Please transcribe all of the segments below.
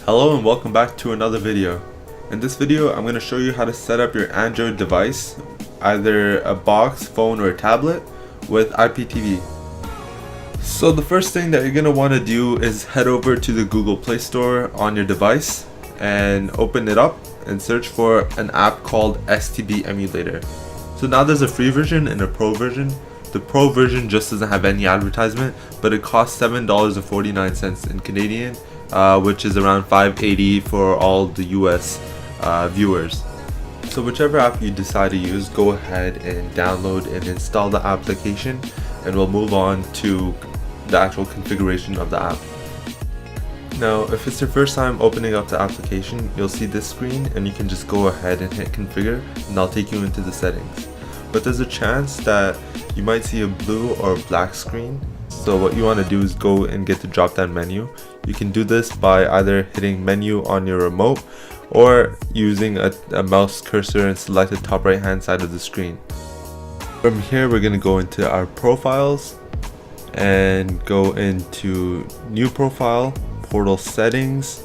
Hello and welcome back to another video. In this video I'm going to show you how to set up your Android device, either a box, phone or a tablet, with IPTV. So the first thing that you're going to want to do is head over to the Google Play Store on your device and open it up and search for an app called STB Emulator. So now there's a free version and a pro version. The pro version just doesn't have any advertisement, but it costs $7.49 in Canadian, which is around $5.80 for all the US viewers. So whichever app you decide to use, go ahead and download and install the application, and we'll move on to the actual configuration of the app. Now if it's your first time opening up the application, you'll see this screen and you can just go ahead and hit configure, and I'll take you into the settings. But there's a chance that you might see a blue or a black screen. So what you want to do is go and get the drop down menu. You can do this by either hitting menu on your remote or using a mouse cursor and select the top right hand side of the screen. From here we're going to go into our profiles and go into new profile, portal settings,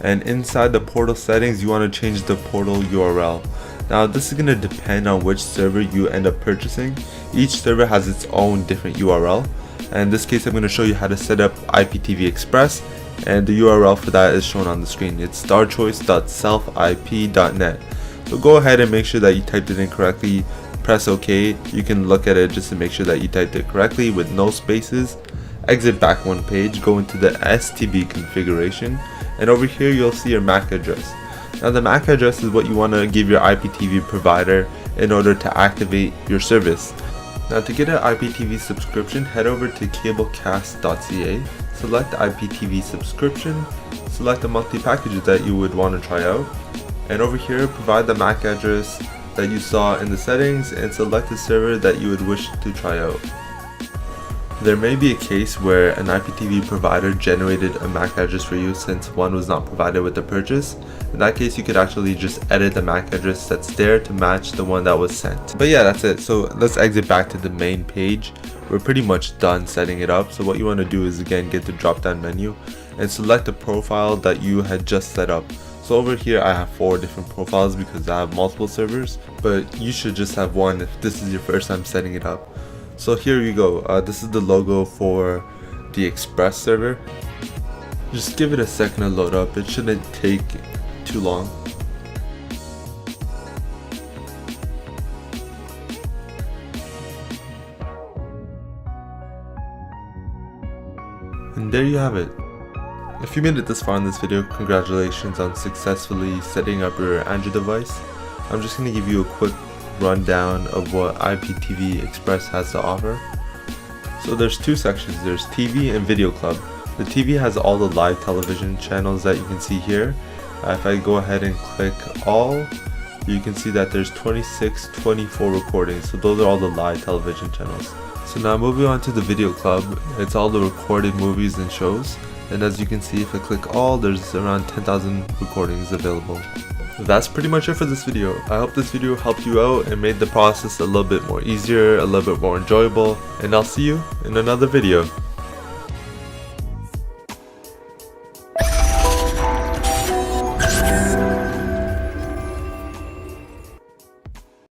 and inside the portal settings you want to change the portal URL. Now this is going to depend on which server you end up purchasing. Each server has its own different URL. And in this case I'm going to show you how to set up IPTV Express, and the URL for that is shown on the screen. It's starchoice.selfip.net. So go ahead and make sure that you typed it in correctly. Press OK. You can look at it just to make sure that you typed it correctly with no spaces. Exit back one page, go into the STB configuration, and over here you'll see your MAC address. Now the MAC address is what you want to give your IPTV provider in order to activate your service. Now to get an IPTV subscription, head over to cablecast.ca, select the IPTV subscription, select the monthly packages that you would want to try out, and over here provide the MAC address that you saw in the settings and select the server that you would wish to try out. There may be a case where an IPTV provider generated a MAC address for you since one was not provided with the purchase. In that case you could actually just edit the MAC address that's there to match the one that was sent. But yeah, that's it. So let's exit back to the main page. We're pretty much done setting it up. So what you want to do is again get the drop down menu and select the profile that you had just set up. So over here I have 4 different profiles because I have multiple servers, but you should just have one if this is your first time setting it up. So here you go, this is the logo for the Express server. Just give it a second to load up, it shouldn't take too long. And there you have it. If you made it this far in this video, congratulations on successfully setting up your Android device. I'm just going to give you a quick rundown of what IPTV Express has to offer. So there's 2 sections, there's TV and Video Club. The TV has all the live television channels that you can see here. If I go ahead and click all, you can see that there's 24 recordings, so those are all the live television channels. So now moving on to the Video Club, it's all the recorded movies and shows, and as you can see if I click all, there's around 10,000 recordings available. That's pretty much it for this video. I hope this video helped you out and made the process a little bit more easier, a little bit more enjoyable, and I'll see you in another video.